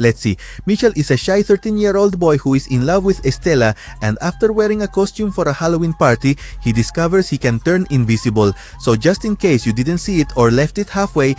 Let's see. Michel is a shy 13-year-old boy who is in love with Estela, and after wearing a costume for a Halloween party, he discovers he can turn invisible. So just in case you didn't see it or left it halfway,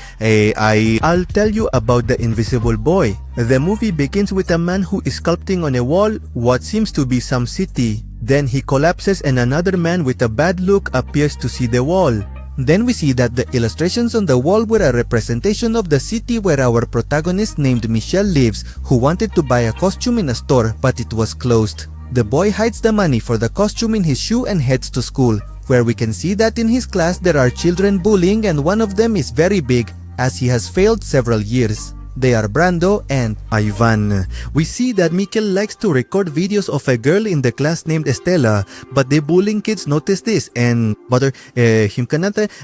I'll tell you about the invisible boy. The movie begins with a man who is sculpting on a wall what seems to be some city. Then he collapses and another man with a bad look appears to see the wall. Then we see that the illustrations on the wall were a representation of the city where our protagonist named Michel lives, who wanted to buy a costume in a store but it was closed. The boy hides the money for the costume in his shoe and heads to school, where we can see that in his class there are children bullying and one of them is very big, as he has failed several years. They are Brando and Ivan. We see that Michel likes to record videos of a girl in the class named Estela, but the bullying kids notice this and bother him.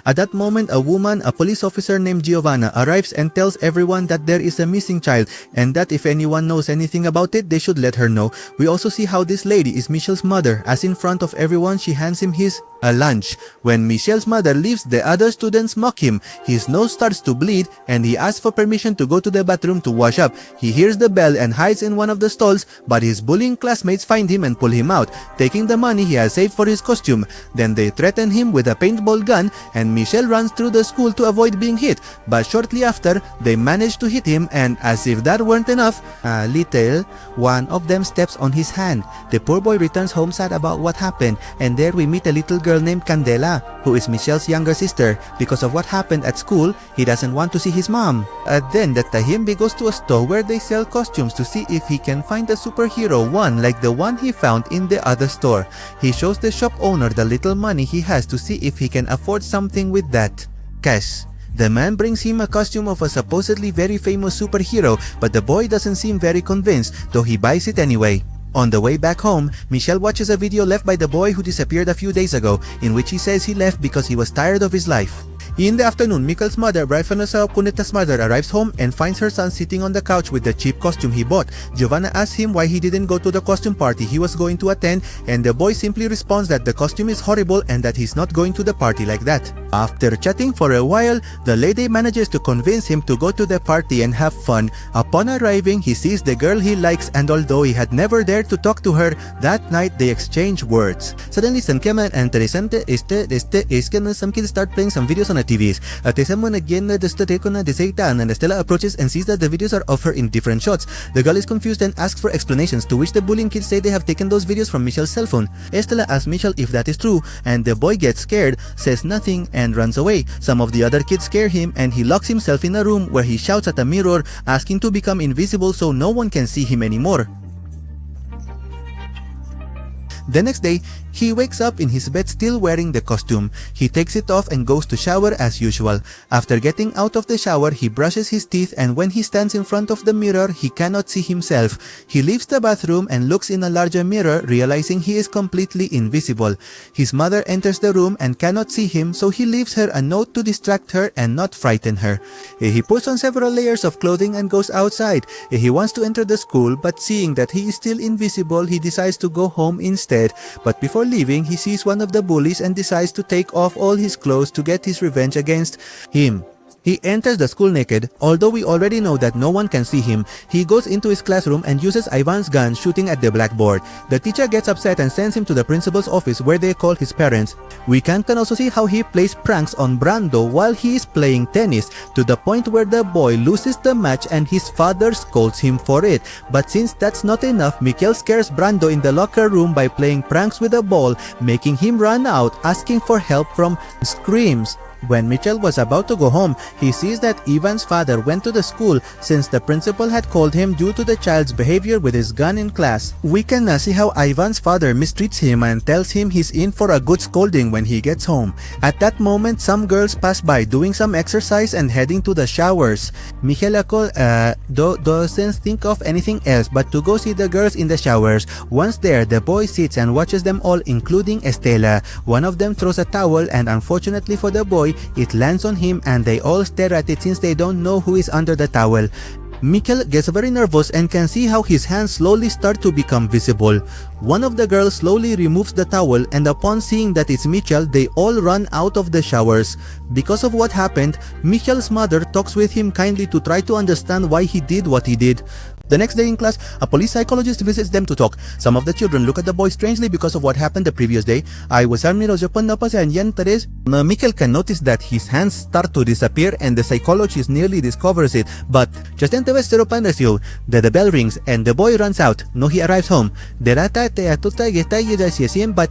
At that moment, a police officer named Giovanna arrives and tells everyone that there is a missing child and that if anyone knows anything about it, they should let her know. We also see how this lady is Michel's mother, as in front of everyone she hands him his lunch. When Michel's mother leaves, the other students mock him. His nose starts to bleed and he asks for permission to go to the bathroom to wash up. He hears the bell and hides in one of the stalls, but his bullying classmates find him and pull him out, taking the money he has saved for his costume. Then they threaten him with a paintball gun and Michel runs through the school to avoid being hit, but shortly after they manage to hit him, and as if that weren't enough, one of them steps on his hand. The poor boy returns home sad about what happened, and there we meet a little girl named Candela, who is Michel's younger sister. Because of what happened at school, he doesn't want to see his mom. Then the Tahimbi goes to a store where they sell costumes to see if he can find a superhero one like the one he found in the other store. He shows the shop owner the little money he has to see if he can afford something with that cash. The man brings him a costume of a supposedly very famous superhero, but the boy doesn't seem very convinced, though he buys it anyway. On the way back home, Michel watches a video left by the boy who disappeared a few days ago, in which he says he left because he was tired of his life. In the afternoon, Michel's mother, Vanessa Cuneta's mother, arrives home and finds her son sitting on the couch with the cheap costume he bought. Giovanna asks him why he didn't go to the costume party he was going to attend, and the boy simply responds that the costume is horrible and that he's not going to the party like that. After chatting for a while, the lady manages to convince him to go to the party and have fun. Upon arriving, he sees the girl he likes, and although he had never dared to talk to her, that night they exchange words. Suddenly, some interesante is que some kids start playing some videos on the TVs. Someone again and Estela approaches and sees that the videos are of her in different shots. The girl is confused and asks for explanations, to which the bullying kids say they have taken those videos from Michel's cell phone. Estela asks Michel if that is true, and the boy gets scared, says nothing, and runs away. Some of the other kids scare him and he locks himself in a room where he shouts at a mirror, asking to become invisible so no one can see him anymore. The next day, he wakes up in his bed still wearing the costume. He takes it off and goes to shower as usual. After getting out of the shower, he brushes his teeth, and when he stands in front of the mirror, he cannot see himself. He leaves the bathroom and looks in a larger mirror, realizing he is completely invisible. His mother enters the room and cannot see him, so he leaves her a note to distract her and not frighten her. He puts on several layers of clothing and goes outside. He wants to enter the school, but seeing that he is still invisible, he decides to go home instead. But before leaving, he sees one of the bullies and decides to take off all his clothes to get his revenge against him. He enters the school naked, although we already know that no one can see him. He goes into his classroom and uses Ivan's gun, shooting at the blackboard. The teacher gets upset and sends him to the principal's office, where they call his parents. We can also see how he plays pranks on Brando while he is playing tennis, to the point where the boy loses the match and his father scolds him for it. But since that's not enough, Michel scares Brando in the locker room by playing pranks with a ball, making him run out, asking for help from screams. When Michel was about to go home, he sees that Ivan's father went to the school since the principal had called him due to the child's behavior with his gun in class. We can see how Ivan's father mistreats him and tells him he's in for a good scolding when he gets home. At that moment, some girls pass by doing some exercise and heading to the showers. Michel doesn't think of anything else but to go see the girls in the showers. Once there, the boy sits and watches them all, including Estela. One of them throws a towel, and unfortunately for the boy, it lands on him and they all stare at it since they don't know who is under the towel. Michel gets very nervous and can see how his hands slowly start to become visible. One of the girls slowly removes the towel, and upon seeing that it's Michel, they all run out of the showers. Because of what happened, Michel's mother talks with him kindly to try to understand why he did what he did. The next day in class, a police psychologist visits them to talk. Some of the children look at the boy strangely because of what happened the previous day. I was Mikkel can notice that his hands start to disappear and the psychologist nearly discovers it. But just then the bell rings and the boy runs out. No, he arrives home. But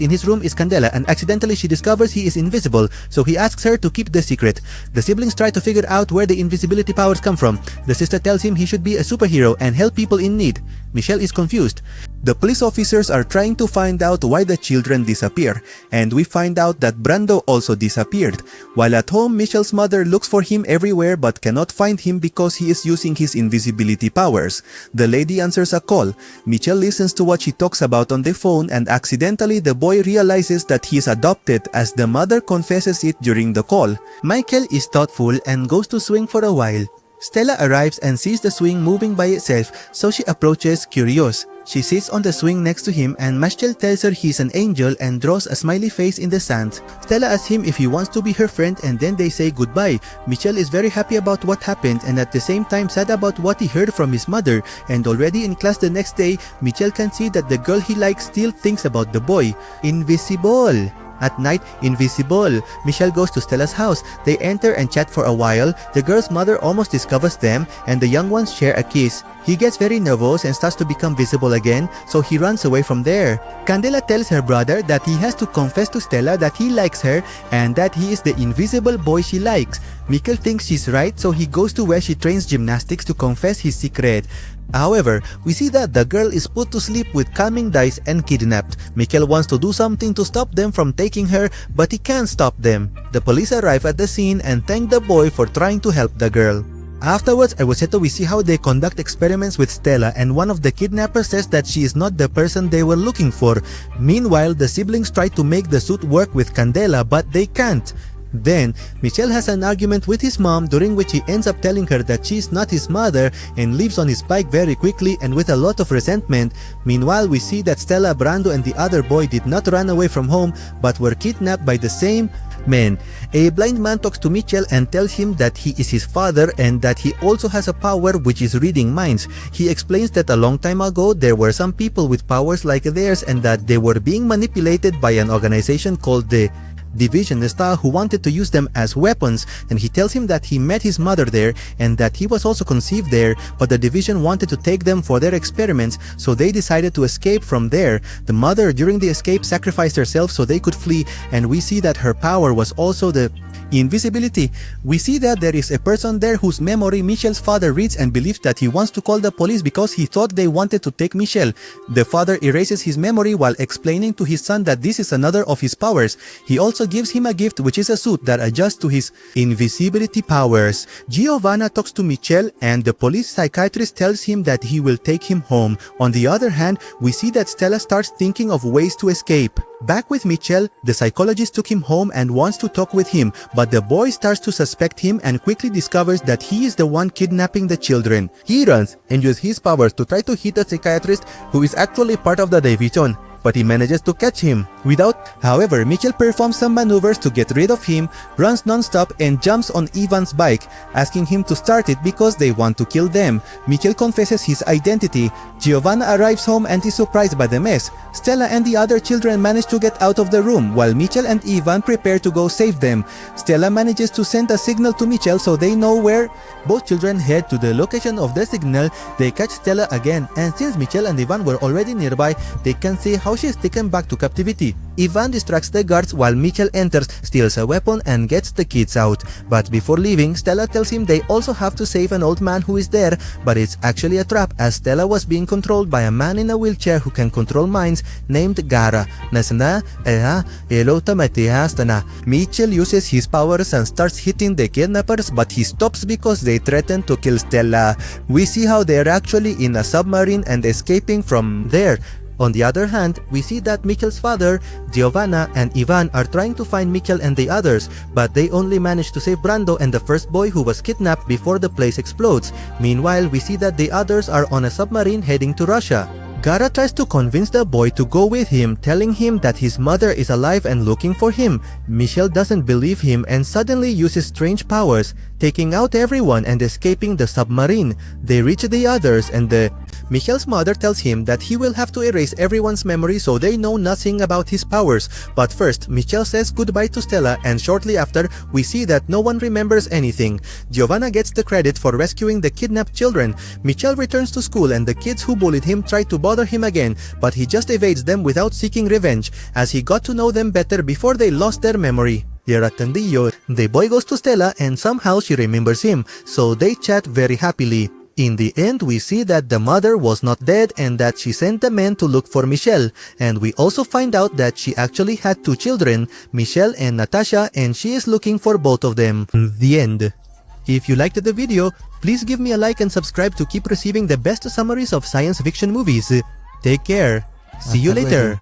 in his room is Candela and accidentally she discovers he is invisible. So he asks her to keep the secret. The siblings try to figure out where the invisibility powers come from. The sister tells him he should be a superhero and help people in need. Michelle is confused. The police officers are trying to find out why the children disappear, and we find out that Brando also disappeared. While at home, Michelle's mother looks for him everywhere but cannot find him because he is using his invisibility powers. The lady answers a call. Michelle listens to what she talks about on the phone, and accidentally the boy realizes that he is adopted as the mother confesses it during the call. Michael is thoughtful and goes to swing for a while. Stella arrives and sees the swing moving by itself, so she approaches curious. She sits on the swing next to him and Michelle tells her he's an angel and draws a smiley face in the sand. Stella asks him if he wants to be her friend and then they say goodbye. Michelle is very happy about what happened and at the same time sad about what he heard from his mother, and already in class the next day, Michelle can see that the girl he likes still thinks about the boy. Invisible! At night, invisible. Michelle goes to Stella's house. They enter and chat for a while. The girl's mother almost discovers them and the young ones share a kiss. He gets very nervous and starts to become visible again, so he runs away from there. Candela tells her brother that he has to confess to Stella that he likes her and that he is the invisible boy she likes. Mikkel thinks she's right, so he goes to where she trains gymnastics to confess his secret. However, we see that the girl is put to sleep with calming dice and kidnapped. Mikkel wants to do something to stop them from taking her, but he can't stop them. The police arrive at the scene and thank the boy for trying to help the girl. Afterwards, at Roseto, we see how they conduct experiments with Stella, and one of the kidnappers says that she is not the person they were looking for. Meanwhile, the siblings try to make the suit work with Candela, but they can't. Then, Michelle has an argument with his mom during which he ends up telling her that she's not his mother and leaves on his bike very quickly and with a lot of resentment. Meanwhile, we see that Stella, Brando and the other boy did not run away from home but were kidnapped by the same man. A blind man talks to Mitchell and tells him that he is his father and that he also has a power which is reading minds. He explains that a long time ago there were some people with powers like theirs and that they were being manipulated by an organization called the Division Star who wanted to use them as weapons, and he tells him that he met his mother there and that he was also conceived there, but the Division wanted to take them for their experiments, so they decided to escape from there. The mother during the escape sacrificed herself so they could flee, and we see that her power was also the invisibility. We see that there is a person there whose memory Michelle's father reads and believes that he wants to call the police because he thought they wanted to take Michelle. The father erases his memory while explaining to his son that this is another of his powers. He also gives him a gift which is a suit that adjusts to his invisibility powers. Giovanna talks to Michelle and the police psychiatrist tells him that he will take him home. On the other hand, we see that Stella starts thinking of ways to escape. Back with Michelle, the psychologist took him home and wants to talk with him, but the boy starts to suspect him and quickly discovers that he is the one kidnapping the children. He runs and uses his powers to try to hit the psychiatrist who is actually part of the Division, but he manages to catch him. However, Mitchell performs some maneuvers to get rid of him, runs non-stop and jumps on Ivan's bike, asking him to start it because they want to kill them. Mitchell confesses his identity. Giovanna arrives home and is surprised by the mess. Stella and the other children manage to get out of the room while Mitchell and Ivan prepare to go save them. Stella manages to send a signal to Mitchell so they know where. Both children head to the location of the signal. They catch Stella again, and since Mitchell and Ivan were already nearby, they can see how she is taken back to captivity. Ivan distracts the guards while Mitchell enters, steals a weapon and gets the kids out. But before leaving, Stella tells him they also have to save an old man who is there, but it's actually a trap as Stella was being controlled by a man in a wheelchair who can control minds named Gara. Mitchell uses his powers and starts hitting the kidnappers, but he stops because they threaten to kill Stella. We see how they are actually in a submarine and escaping from there. On the other hand, we see that Mitchell's father, Giovanna, and Ivan are trying to find Mitchell and the others, but they only manage to save Brando and the first boy who was kidnapped before the place explodes. Meanwhile, we see that the others are on a submarine heading to Russia. Gara tries to convince the boy to go with him, telling him that his mother is alive and looking for him. Michelle doesn't believe him and suddenly uses strange powers, taking out everyone and escaping the submarine. They reach the others and the Michel's mother tells him that he will have to erase everyone's memory so they know nothing about his powers. But first, Michel says goodbye to Stella, and shortly after, we see that no one remembers anything. Giovanna gets the credit for rescuing the kidnapped children. Michel returns to school and the kids who bullied him try to bother him again, but he just evades them without seeking revenge, as he got to know them better before they lost their memory. Here at Tandillo, the boy goes to Stella and somehow she remembers him, so they chat very happily. In the end, we see that the mother was not dead and that she sent the men to look for Michel, and we also find out that she actually had 2 children, Michel and Natasha, and she is looking for both of them. The end. If you liked the video, please give me a like and subscribe to keep receiving the best summaries of science fiction movies. Take care. See you later.